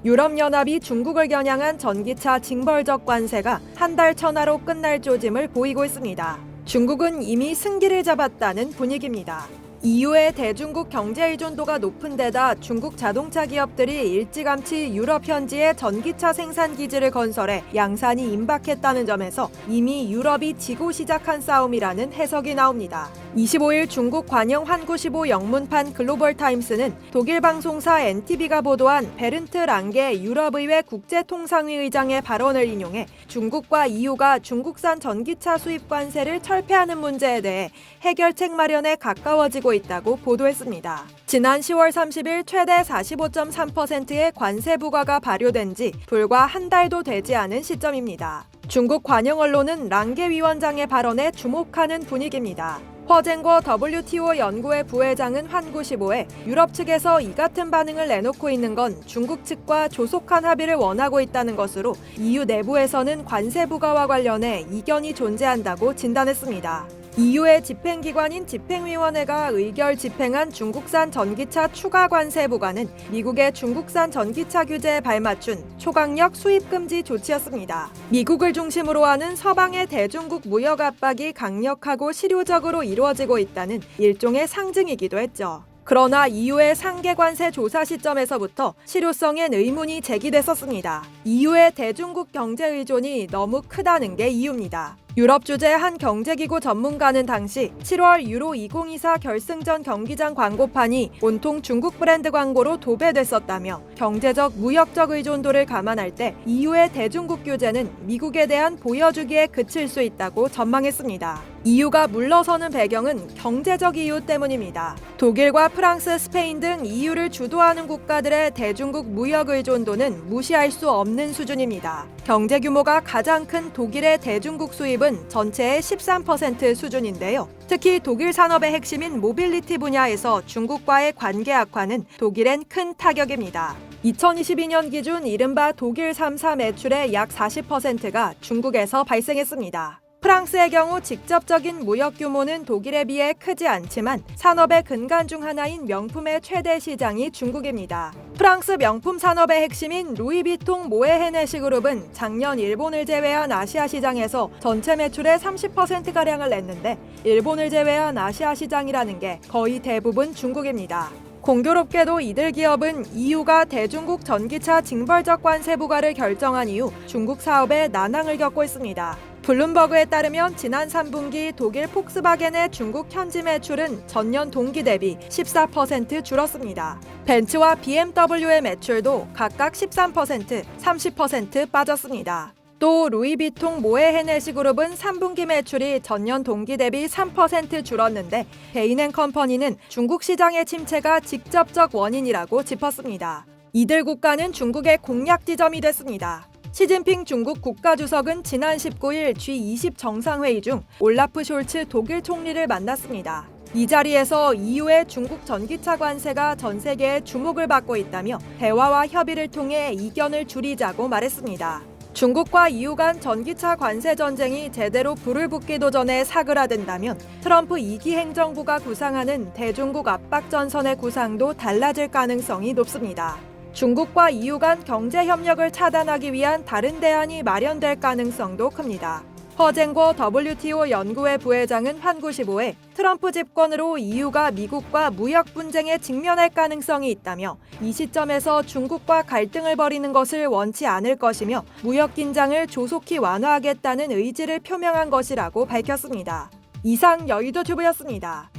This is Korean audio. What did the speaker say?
유럽연합이 중국을 겨냥한 전기차 징벌적 관세가 한 달 천하로 끝날 조짐을 보이고 있습니다. 중국은 이미 승기를 잡았다는 분위기입니다. EU의 대중국 경제 의존도가 높은 데다 중국 자동차 기업들이 일찌감치 유럽 현지에 전기차 생산 기지를 건설해 양산이 임박했다는 점에서 이미 유럽이 지고 시작한 싸움이라는 해석이 나옵니다. 25일 중국 관영 환구15 영문판 글로벌타임스는 독일 방송사 NTV가 보도한 베른트 랑게 유럽의회 국제통상위 의장의 발언을 인용해 중국과 EU가 중국산 전기차 수입 관세를 철폐하는 문제에 대해 해결책 마련에 가까워지고 있다고 보도했습니다. 지난 10월 30일 최대 45.3%의 관세 부과가 발효된 지 불과 한 달도 되지 않은 시점입니다. 중국 관영 언론은 랑게 위원장의 발언에 주목하는 분위기입니다. 허쟁거 WTO 연구회 부회장은 환구15에 유럽 측에서 이 같은 반응을 내놓고 있는 건 중국 측과 조속한 합의를 원하고 있다는 것으로 EU 내부에서는 관세 부과와 관련해 이견이 존재한다고 진단했습니다. EU의 집행기관인 집행위원회가 의결 집행한 중국산 전기차 추가 관세 부과는 미국의 중국산 전기차 규제에 발맞춘 초강력 수입 금지 조치였습니다. 미국을 중심으로 하는 서방의 대중국 무역 압박이 강력하고 실효적으로 이루어지고 있다는 일종의 상징이기도 했죠. 그러나 EU의 상계 관세 조사 시점에서부터 실효성엔 의문이 제기됐었습니다. EU의 대중국 경제 의존이 너무 크다는 게 이유입니다. 유럽 주재 한 경제기구 전문가는 당시 7월 유로 2024 결승전 경기장 광고판이 온통 중국 브랜드 광고로 도배됐었다며 경제적, 무역적 의존도를 감안할 때 EU의 대중국 규제는 미국에 대한 보여주기에 그칠 수 있다고 전망했습니다. EU가 물러서는 배경은 경제적 이유 때문입니다. 독일과 프랑스, 스페인 등 EU를 주도하는 국가들의 대중국 무역 의존도는 무시할 수 없는 수준입니다. 경제 규모가 가장 큰 독일의 대중국 수입은 전체의 13% 수준인데요. 특히 독일 산업의 핵심인 모빌리티 분야에서 중국과의 관계 악화는 독일엔 큰 타격입니다. 2022년 기준 이른바 독일 3사 매출의 약 40%가 중국에서 발생했습니다. 프랑스의 경우 직접적인 무역 규모는 독일에 비해 크지 않지만 산업의 근간 중 하나인 명품의 최대 시장이 중국입니다. 프랑스 명품 산업의 핵심인 루이비통 모에 헤네시 그룹은 작년 일본을 제외한 아시아 시장에서 전체 매출의 30%가량을 냈는데 일본을 제외한 아시아 시장이라는 게 거의 대부분 중국입니다. 공교롭게도 이들 기업은 EU가 대중국 전기차 징벌적 관세 부과를 결정한 이후 중국 사업에 난항을 겪고 있습니다. 블룸버그에 따르면 지난 3분기 독일 폭스바겐의 중국 현지 매출은 전년 동기 대비 14% 줄었습니다. 벤츠와 BMW의 매출도 각각 13%, 30% 빠졌습니다. 또 루이비통 모에 헤네시 그룹은 3분기 매출이 전년 동기 대비 3% 줄었는데 베인앤컴퍼니는 중국 시장의 침체가 직접적 원인이라고 짚었습니다. 이들 국가는 중국의 공략 지점이 됐습니다. 시진핑 중국 국가주석은 지난 19일 G20 정상회의 중 올라프 숄츠 독일 총리를 만났습니다. 이 자리에서 EU의 중국 전기차 관세가 전 세계의 주목을 받고 있다며 대화와 협의를 통해 이견을 줄이자고 말했습니다. 중국과 EU 간 전기차 관세 전쟁이 제대로 불을 붙기도 전에 사그라든다면 트럼프 2기 행정부가 구상하는 대중국 압박 전선의 구상도 달라질 가능성이 높습니다. 중국과 EU 간 경제 협력을 차단하기 위한 다른 대안이 마련될 가능성도 큽니다. 허쟁거 WTO 연구회 부회장은 환구15에 트럼프 집권으로 EU가 미국과 무역 분쟁에 직면할 가능성이 있다며 이 시점에서 중국과 갈등을 벌이는 것을 원치 않을 것이며 무역 긴장을 조속히 완화하겠다는 의지를 표명한 것이라고 밝혔습니다. 이상 여의도튜브였습니다.